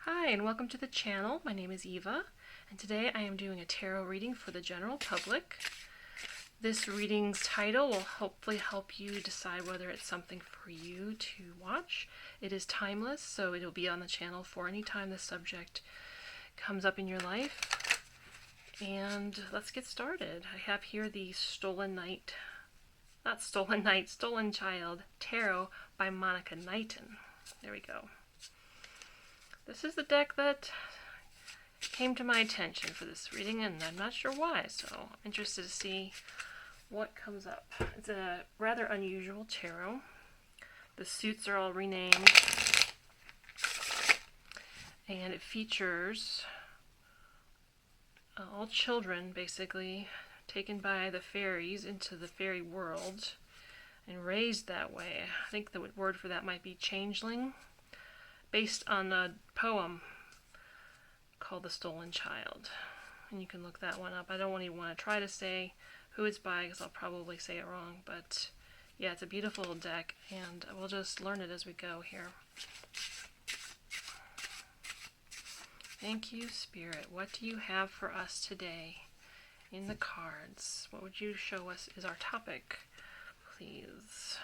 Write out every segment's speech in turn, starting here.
Hi and welcome to the channel. My name is Eva and today I am doing a tarot reading for the general public. This reading's title will hopefully help you decide whether it's something for you to watch. It is timeless, so it'll be on the channel for any time this subject comes up in your life. And let's get started. I have here the Stolen Child Tarot by Knighton. There we go. This is the deck that came to my attention for this reading, and I'm not sure why, so I'm interested to see what comes up. It's a rather unusual tarot. The suits are all renamed, and it features all children, basically, taken by the fairies into the fairy world and raised that way. I think the word for that might be changeling, based on a poem called The Stolen Child. And you can look that one up. I don't even want to try to say who it's by because I'll probably say it wrong. But yeah, it's a beautiful deck, and we'll just learn it as we go here. Thank you, Spirit. What do you have for us today in the cards? What would you show us is our topic, please?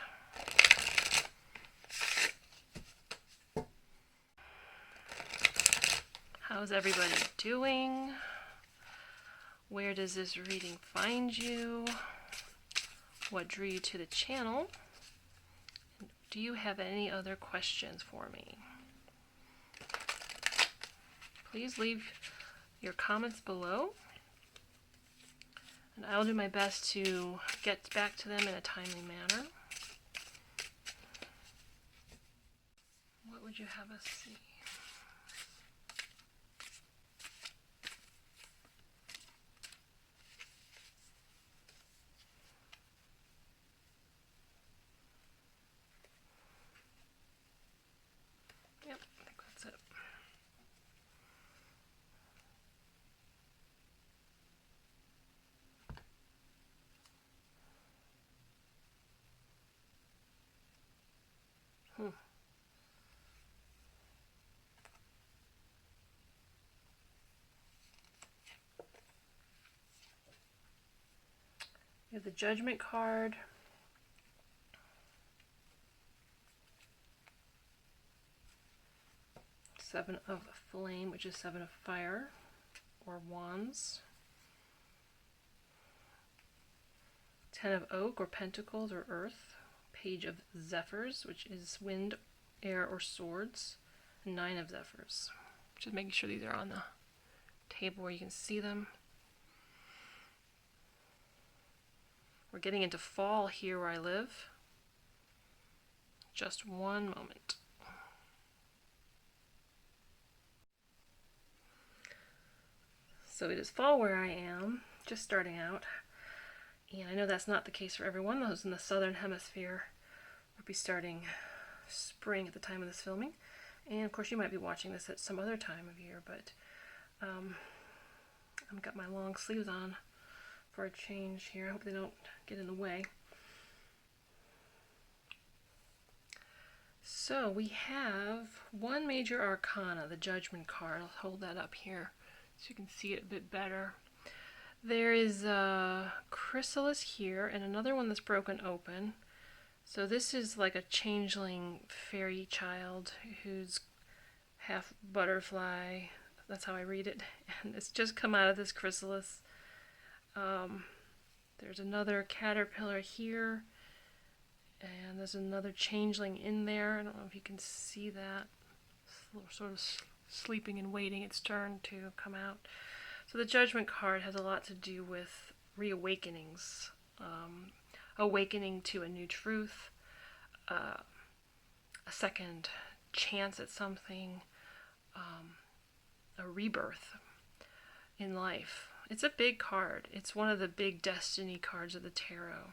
How's everybody doing? Where does this reading find you? What drew you to the channel? Do you have any other questions for me? Please leave your comments below, and I'll do my best to get back to them in a timely manner. What would you have us see? Yep, I think that's it. You have the Judgment card, Seven of Flame, which is Seven of Fire, or Wands, Ten of Oak, or Pentacles, or Earth, Page of Zephyrs, which is Wind, Air, or Swords, and Nine of Zephyrs. Just making sure these are on the table where you can see them. We're getting into fall here where I live. Just one moment. So it is fall where I am, just starting out. And I know that's not the case for everyone. Those in the southern hemisphere will be starting spring at the time of this filming. And of course you might be watching this at some other time of year, but I've got my long sleeves on for a change here. I hope they don't get in the way. So we have one major arcana, the Judgment card. I'll hold that up here so you can see it a bit better. There is a chrysalis here and another one that's broken open. So this is like a changeling fairy child who's half butterfly. That's how I read it. And it's just come out of this chrysalis. There's another caterpillar here, and there's another changeling in there. I don't know if you can see that. It's sort of sleeping and waiting its turn to come out. So the Judgment card has a lot to do with reawakenings, awakening to a new truth, a second chance at something, a rebirth in life. It's a big card. It's one of the big destiny cards of the tarot.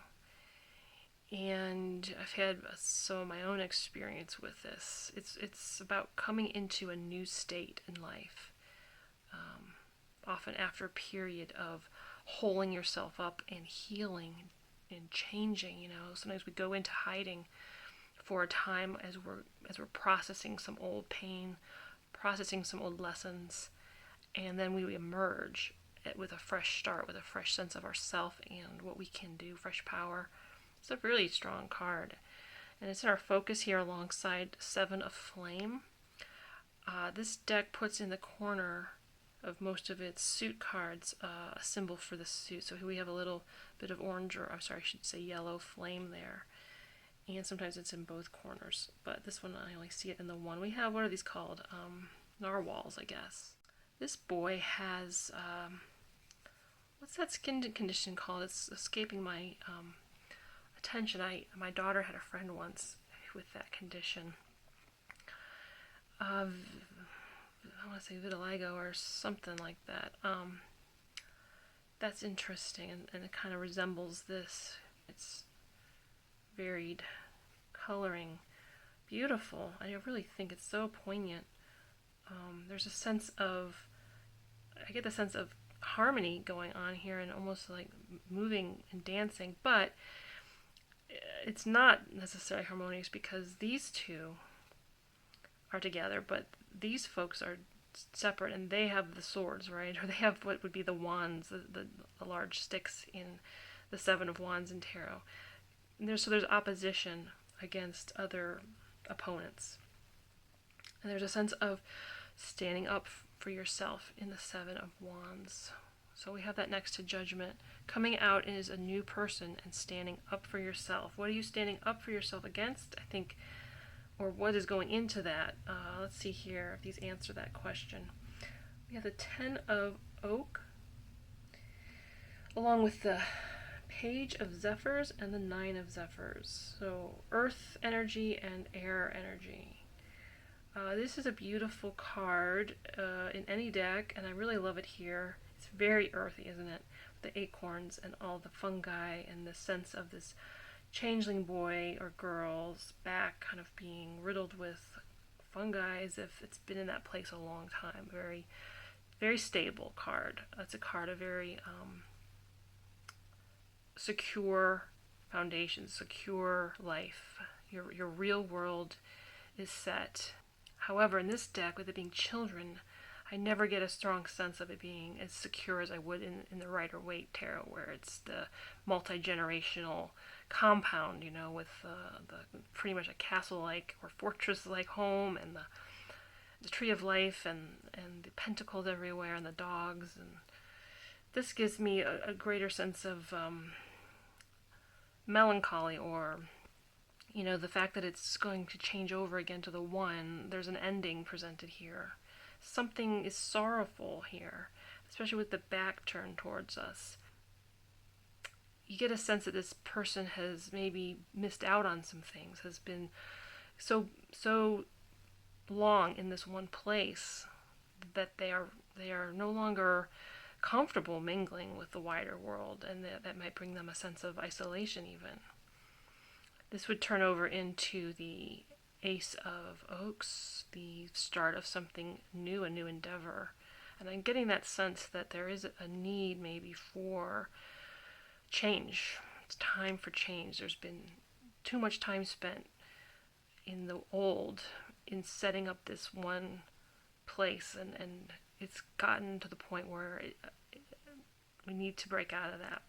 And I've had some of my own experience with this. It's about coming into a new state in life. Often after a period of holding yourself up and healing and changing, you know. Sometimes we go into hiding for a time as we're processing some old pain processing some old lessons, and then we emerge with a fresh start, with a fresh sense of ourself and what we can do, fresh power. It's a really strong card. And it's in our focus here alongside Seven of Flame. This deck puts in the corner of most of its suit cards a symbol for the suit. So here we have a little bit of orange, or I'm sorry, I should say yellow flame there. And sometimes it's in both corners. But this one, I only see it in the one. We have, what are these called? Narwhals, I guess. This boy has, what's that skin condition called? It's escaping my attention. My daughter had a friend once with that condition. I want to say vitiligo or something like that. That's interesting, and it kind of resembles this. It's varied coloring, beautiful. I really think it's so poignant. There's a sense of, I get the sense of harmony going on here, and almost like moving and dancing, but it's not necessarily harmonious because these two are together, but these folks are separate, and they have the swords, right? Or they have what would be the wands, the large sticks in the Seven of Wands in tarot. And there's opposition against other opponents. And there's a sense of standing up for yourself in the Seven of Wands. So we have that next to Judgment. Coming out is a new person and standing up for yourself. What are you standing up for yourself against? I think, or what is going into that? Let's see here if these answer that question. We have the Ten of Oak, along with the Page of Zephyrs and the Nine of Zephyrs. So earth energy and air energy. This is a beautiful card in any deck, and I really love it here. It's very earthy, isn't it? The acorns and all the fungi and the sense of this changeling boy or girl's back kind of being riddled with fungi as if it's been in that place a long time. Very, very stable card. It's a card of very secure foundation, secure life. Your real world is set. However, in this deck, with it being children, I never get a strong sense of it being as secure as I would in the Rider-Waite tarot, where it's the multi-generational compound, with the pretty much a castle-like or fortress-like home, and the tree of life, and the pentacles everywhere, and the dogs. And this gives me a greater sense of melancholy, or the fact that it's going to change over again to the one. There's an ending presented here. Something is sorrowful here, especially with the back turned towards us. You get a sense that this person has maybe missed out on some things, has been so long in this one place that they are no longer comfortable mingling with the wider world, and that might bring them a sense of isolation even. This would turn over into the Ace of Oaks, the start of something new, a new endeavor. And I'm getting that sense that there is a need maybe for change. It's time for change. There's been too much time spent in the old, in setting up this one place, and it's gotten to the point where we need to break out of that.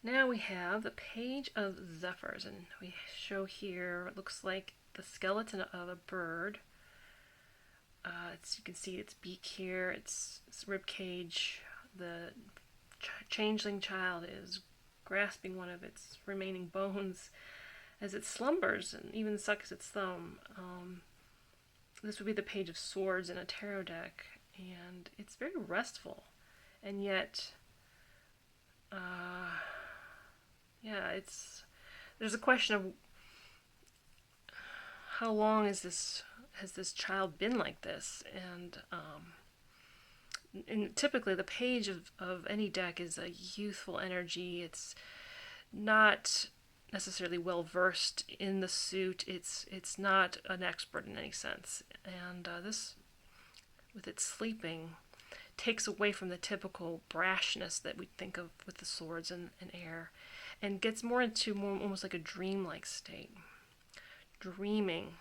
Now we have the Page of Zephyrs, and we show here, it looks like the skeleton of a bird. You can see its beak here, its rib cage. The changeling child is grasping one of its remaining bones as it slumbers and even sucks its thumb. This would be the Page of Swords in a tarot deck, and it's very restful, and yet there's a question of how long has this child been like this, and typically the page of any deck is a youthful energy. It's not necessarily well versed in the suit. It's not an expert in any sense, and this, with its sleeping, takes away from the typical brashness that we think of with the swords and air, and gets more into almost like a dreamlike state, dreaming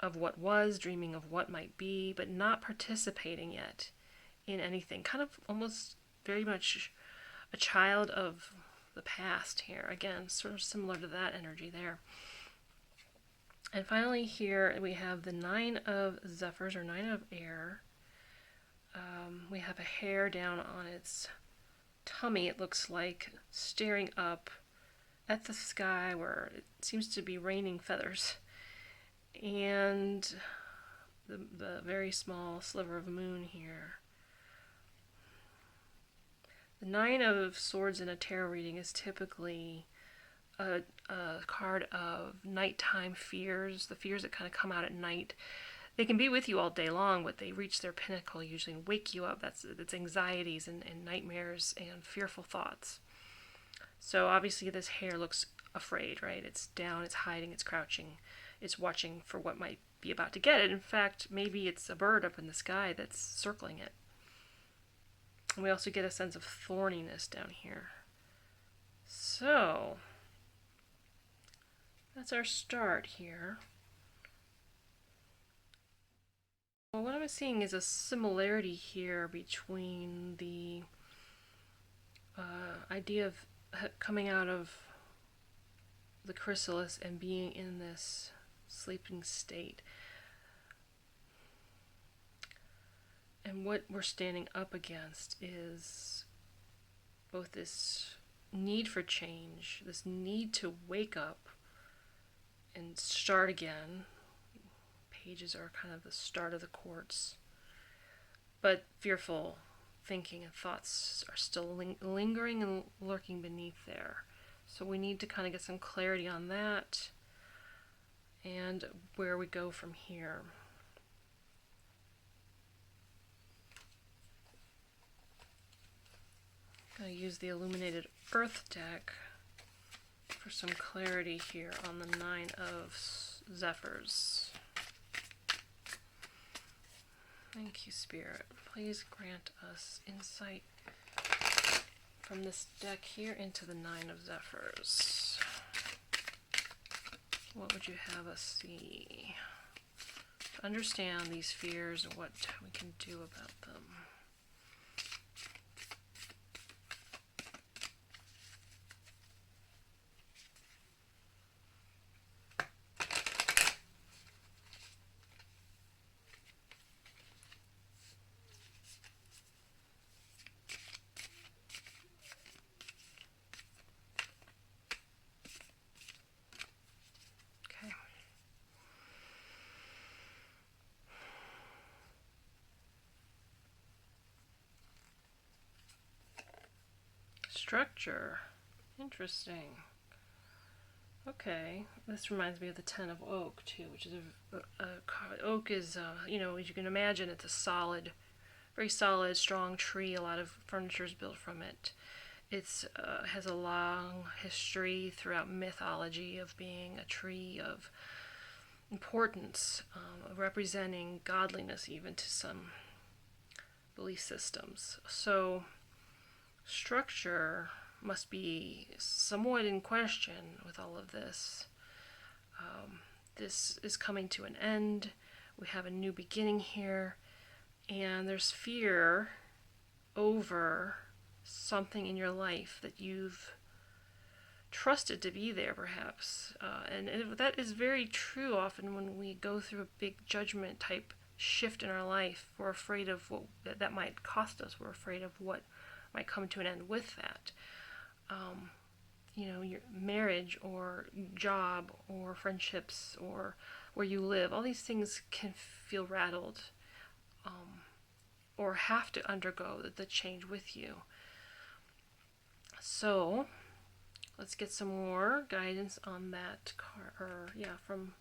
of what was, dreaming of what might be, but not participating yet in anything. Kind of almost very much a child of the past here. Again, sort of similar to that energy there. And finally here we have the 9 of Zephyrs, or 9 of Air. We have a hair down on its tummy, it looks like, staring up at the sky where it seems to be raining feathers. And the very small sliver of moon here. The 9 of Swords in a tarot reading is typically a card of nighttime fears, the fears that kind of come out at night. They can be with you all day long, but they reach their pinnacle usually and wake you up. That's anxieties and nightmares and fearful thoughts. So obviously this hare looks afraid, right? It's down, it's hiding, it's crouching, it's watching for what might be about to get it. In fact, maybe it's a bird up in the sky that's circling it. And we also get a sense of thorniness down here. So that's our start here. Well, what I'm seeing is a similarity here between the idea of coming out of the chrysalis and being in this sleeping state. And what we're standing up against is both this need for change, this need to wake up and start again. Pages are kind of the start of the quartz. But fearful thinking and thoughts are still lingering and lurking beneath there. So we need to kind of get some clarity on that and where we go from here. I'm going to use the Illuminated Earth deck for some clarity here on the 9 of Zephyrs. Thank you, Spirit. Please grant us insight from this deck here into the 9 of Zephyrs. What would you have us see? To understand these fears and what we can do about them. Structure. Interesting. Okay, this reminds me of the 10 of Oak too, which is oak is, you know, as you can imagine, it's a solid, very solid, strong tree. A lot of furniture is built from it. It's has a long history throughout mythology of being a tree of importance, representing godliness even to some belief systems. So structure must be somewhat in question with all of this. This is coming to an end. We have a new beginning here, and there's fear over something in your life that you've trusted to be there, perhaps. And that is very true often when we go through a big judgment type shift in our life. We're afraid of what that might cost us. We're afraid of what might come to an end with that. You know, your marriage or job or friendships or where you live, all these things can feel rattled or have to undergo the change with you. So let's get some more guidance on that card, from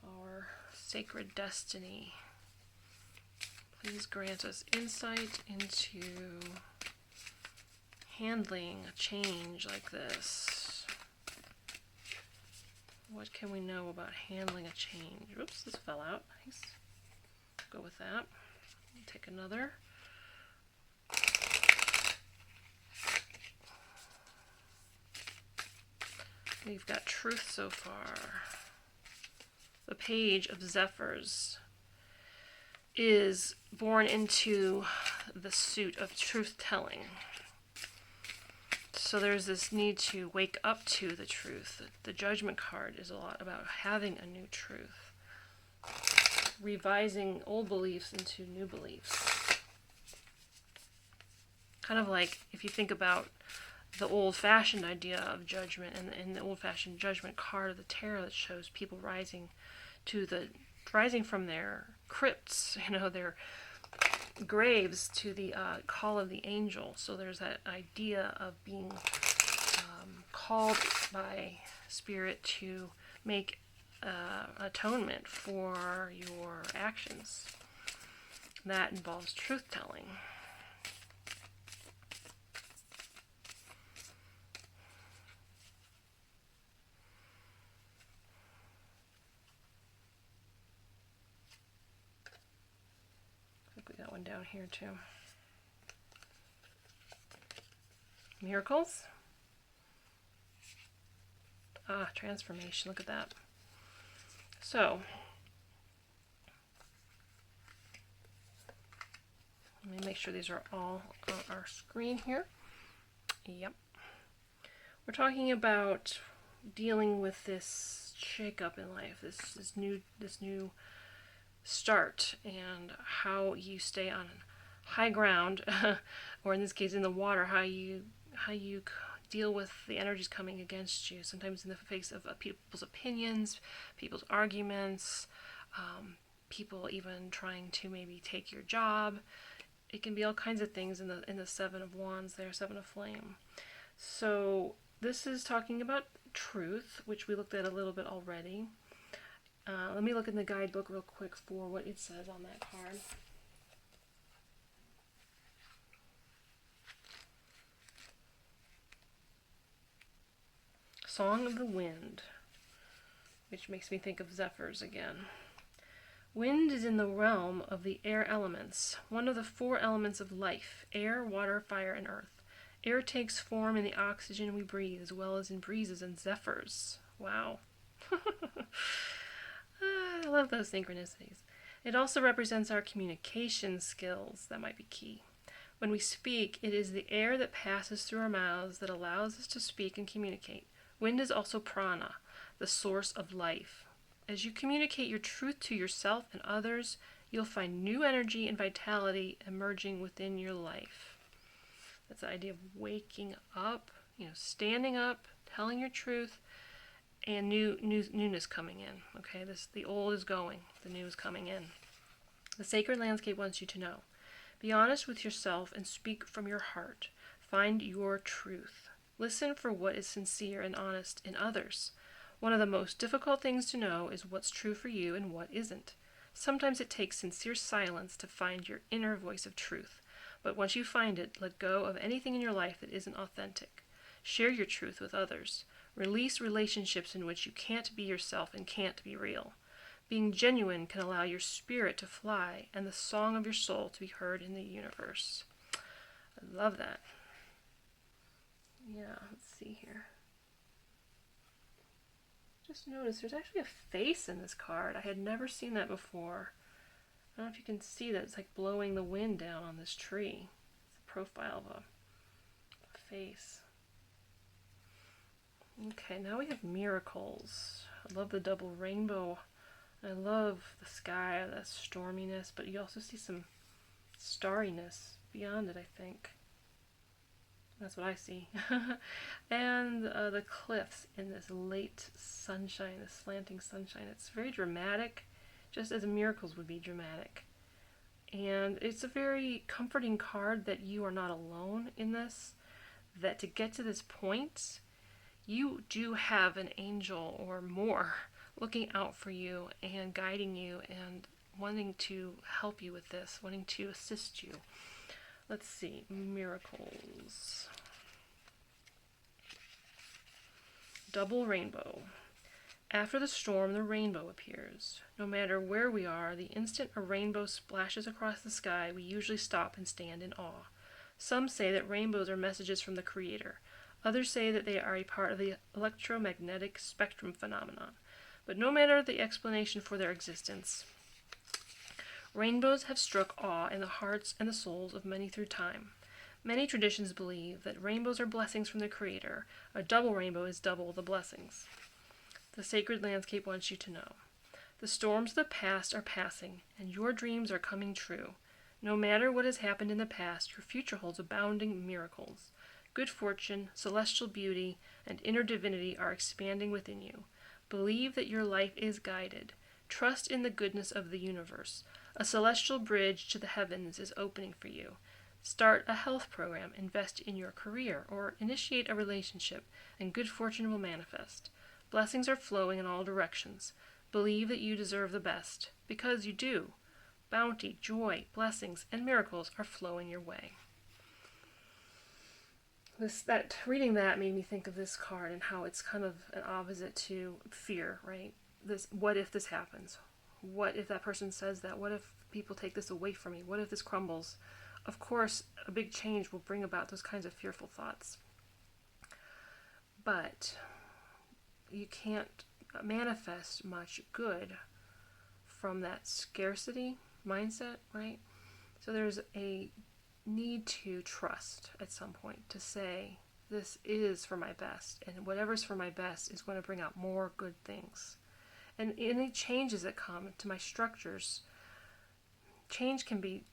our Sacred Destiny. Please grant us insight into handling a change like this. What can we know about handling a change? Oops, this fell out. Nice. Go with that. Take another. We've got truth so far. the page of Zephyrs is born into the suit of truth-telling. So there's this need to wake up to the truth. The Judgment card is a lot about having a new truth, revising old beliefs into new beliefs. Kind of like if you think about the old-fashioned idea of judgment and the old-fashioned Judgment card of the tarot that shows people rising from their crypts, their graves to the call of the angel. So there's that idea of being called by Spirit to make atonement for your actions. That involves truth-telling. Got one down here too. Miracles. Transformation. Look at that. So, let me make sure these are all on our screen here. Yep. We're talking about dealing with this shake-up in life, this new start, and how you stay on high ground, or in this case in the water, how you deal with the energies coming against you, sometimes in the face of people's opinions, people's arguments, people even trying to maybe take your job. It can be all kinds of things in the Seven of Wands there, Seven of Flame. So this is talking about truth, which we looked at a little bit already. Let me look in the guidebook real quick for what it says on that card. Song of the Wind, which makes me think of Zephyrs again. Wind is in the realm of the air elements, one of the four elements of life: air, water, fire, and earth. Air takes form in the oxygen we breathe, as well as in breezes and zephyrs. Wow. I love those synchronicities. It also represents our communication skills. That might be key. When we speak, it is the air that passes through our mouths that allows us to speak and communicate. Wind is also prana, the source of life. As you communicate your truth to yourself and others, you'll find new energy and vitality emerging within your life. That's the idea of waking up, standing up, telling your truth, and newness coming in. Okay, the old is going, the new is coming in. The sacred landscape wants you to know. Be honest with yourself and speak from your heart. Find your truth. Listen for what is sincere and honest in others. One of the most difficult things to know is what's true for you and what isn't. Sometimes it takes sincere silence to find your inner voice of truth. But once you find it, let go of anything in your life that isn't authentic. Share your truth with others. Release relationships in which you can't be yourself and can't be real. Being genuine can allow your spirit to fly and the song of your soul to be heard in the universe. I love that. Yeah, let's see here. Just noticed there's actually a face in this card. I had never seen that before. I don't know if you can see that. It's like blowing the wind down on this tree. It's a profile of a face. Okay, now we have miracles. I love the double rainbow. I love the sky, the storminess, but you also see some starriness beyond it, I think. That's what I see. And the cliffs in this late sunshine, this slanting sunshine. It's very dramatic, just as miracles would be dramatic. And it's a very comforting card that you are not alone in this, that to get to this point, you do have an angel or more looking out for you and guiding you and wanting to help you with this, wanting to assist you. Let's see, miracles. Double rainbow. After the storm, the rainbow appears. No matter where we are, the instant a rainbow splashes across the sky, we usually stop and stand in awe. Some say that rainbows are messages from the Creator. Others say that they are a part of the electromagnetic spectrum phenomenon. but no matter the explanation for their existence, rainbows have struck awe in the hearts and the souls of many through time. Many traditions believe that rainbows are blessings from the Creator. A double rainbow is double the blessings. The sacred landscape wants you to know. The storms of the past are passing, and your dreams are coming true. No matter what has happened in the past, your future holds abounding miracles. Good fortune, celestial beauty, and inner divinity are expanding within you. Believe that your life is guided. Trust in the goodness of the universe. A celestial bridge to the heavens is opening for you. Start a health program, invest in your career, or initiate a relationship, and good fortune will manifest. Blessings are flowing in all directions. Believe that you deserve the best, because you do. Bounty, joy, blessings, and miracles are flowing your way. Reading that made me think of this card and how it's kind of an opposite to fear, right? What if this happens? What if that person says that? What if people take this away from me? What if this crumbles? Of course, a big change will bring about those kinds of fearful thoughts. But you can't manifest much good from that scarcity mindset, right? So there's a need to trust at some point, to say, this is for my best, and whatever's for my best is going to bring out more good things. And any changes that come to my structures, change can be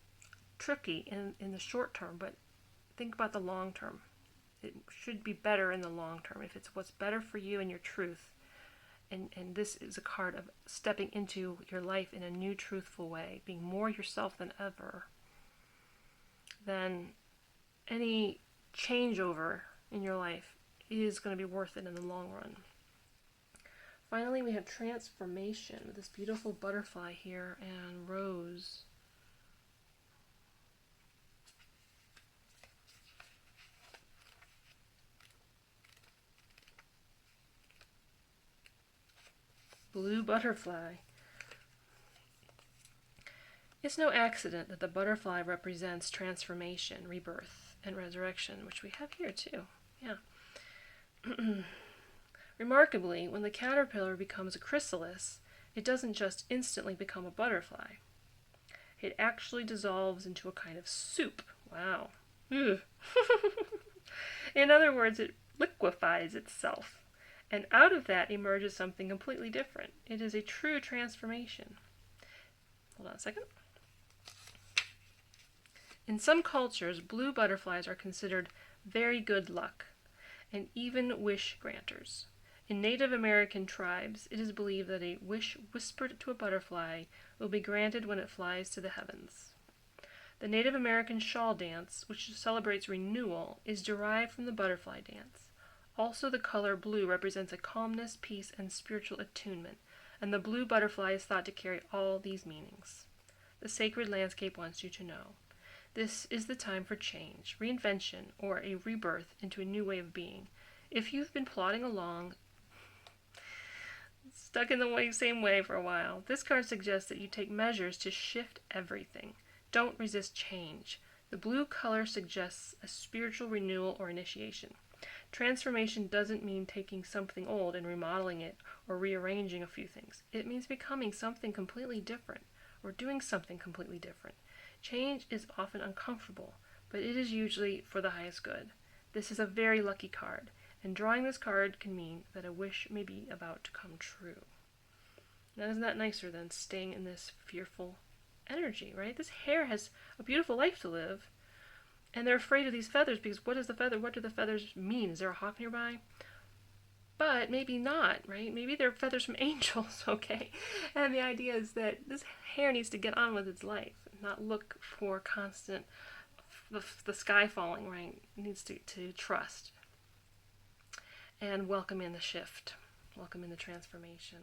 tricky in the short term, but think about the long term. It should be better in the long term. If it's what's better for you and your truth, and this is a card of stepping into your life in a new truthful way, being more yourself than ever, then any changeover in your life is going to be worth it in the long run. Finally, we have transformation with this beautiful butterfly here and rose. Blue butterfly. It's no accident that the butterfly represents transformation, rebirth, and resurrection, which we have here too. Yeah. Remarkably, when the caterpillar becomes a chrysalis, it doesn't just instantly become a butterfly. It actually dissolves into a kind of soup. Wow. In other words, it liquefies itself. And out of that emerges something completely different. It is a true transformation. Hold on a second. In some cultures, blue butterflies are considered very good luck, and even wish granters. In Native American tribes, it is believed that a wish whispered to a butterfly will be granted when it flies to the heavens. The Native American shawl dance, which celebrates renewal, is derived from the butterfly dance. Also, the color blue represents a calmness, peace, and spiritual attunement, and the blue butterfly is thought to carry all these meanings. The sacred landscape wants you to know. This is the time for change, reinvention, or a rebirth into a new way of being. If you've been plodding along, stuck in the same way for a while, this card suggests that you take measures to shift everything. Don't resist change. The blue color suggests a spiritual renewal or initiation. Transformation doesn't mean taking something old and remodeling it or rearranging a few things. It means becoming something completely different or doing something completely different. Change is often uncomfortable, but it is usually for the highest good. This is a very lucky card, and drawing this card can mean that a wish may be about to come true. Now, isn't that nicer than staying in this fearful energy, right? This hare has a beautiful life to live, and they're afraid of these feathers because what do the feathers mean? Is there a hawk nearby? But maybe not, right? Maybe they're feathers from angels, okay? And the idea is that this hare needs to get on with its life, not look for constant, the sky falling, right? It needs to trust and welcome in the shift, welcome in the transformation.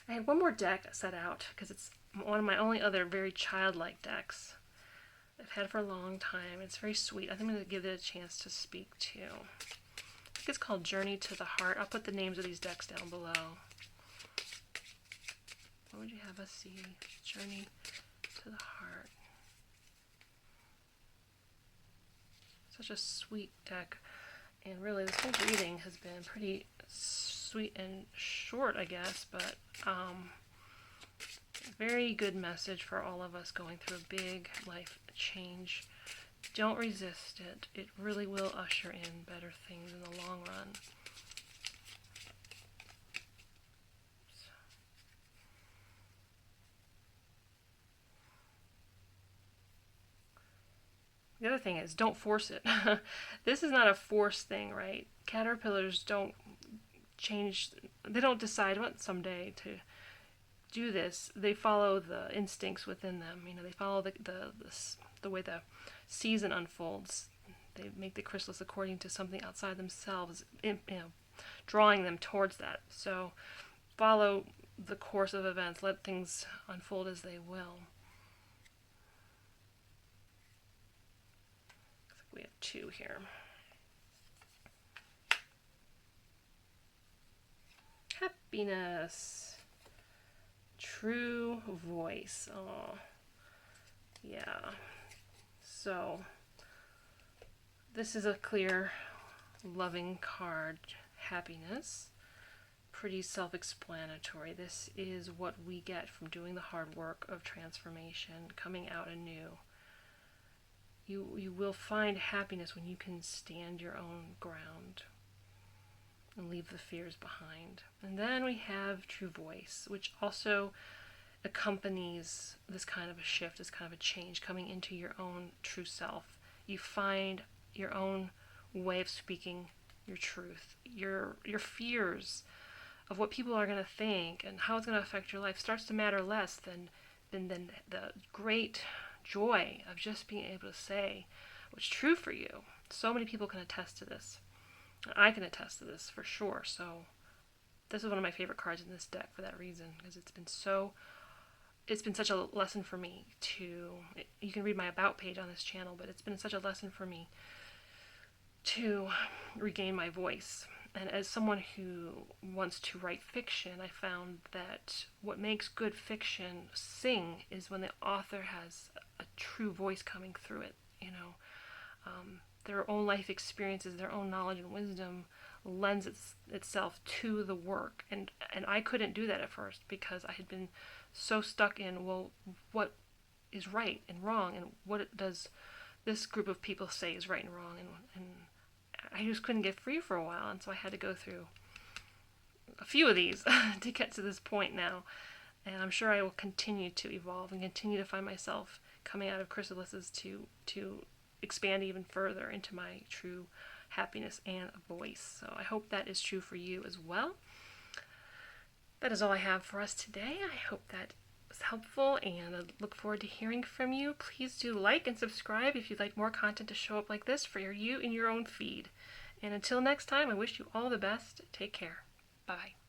I had one more deck set out because it's one of my only other very childlike decks I've had for a long time. It's very sweet. I think I'm going to give it a chance to speak too. I think it's called Journey to the Heart. I'll put the names of these decks down below. What would you have us see? Journey to the Heart. Such a sweet deck. And really, this whole reading has been pretty sweet and short, I guess, but very good message for all of us going through a big life change. Don't resist it. It really will usher in better things in the long run. The other thing is, don't force it. This is not a forced thing, right? Caterpillars don't change, they don't decide what someday to do this. They follow the instincts within them. You know, they follow the way the season unfolds. They make the chrysalis according to something outside themselves, drawing them towards that. So follow the course of events. Let things unfold as they will. We have 2 here. Happiness. True voice. Oh, yeah. So, this is a clear, loving card. Happiness. Pretty self-explanatory. This is what we get from doing the hard work of transformation, coming out anew. You will find happiness when you can stand your own ground and leave the fears behind. And then we have true voice, which also accompanies this kind of a shift, this kind of a change, coming into your own true self. You find your own way of speaking your truth. Your fears of what people are going to think and how it's going to affect your life starts to matter less than the great joy of just being able to say what's true for you. So many people can attest to this. I can attest to this for sure. So this is one of my favorite cards in this deck for that reason, because it's been such a lesson for me you can read my about page on this channel, but it's been such a lesson for me to regain my voice. And as someone who wants to write fiction, I found that what makes good fiction sing is when the author has a true voice coming through it. You know, their own life experiences, their own knowledge and wisdom lends itself to the work. And I couldn't do that at first because I had been so stuck in, well, what is right and wrong, and what does this group of people say is right and wrong, and I just couldn't get free for a while, and so I had to go through a few of these to get to this point now. And I'm sure I will continue to evolve and continue to find myself coming out of chrysalises to expand even further into my true happiness and voice. So I hope that is true for you as well. That is all I have for us today. I hope that was helpful, and I look forward to hearing from you. Please do like and subscribe if you'd like more content to show up like this for you in your own feed. And until next time, I wish you all the best. Take care. Bye-bye.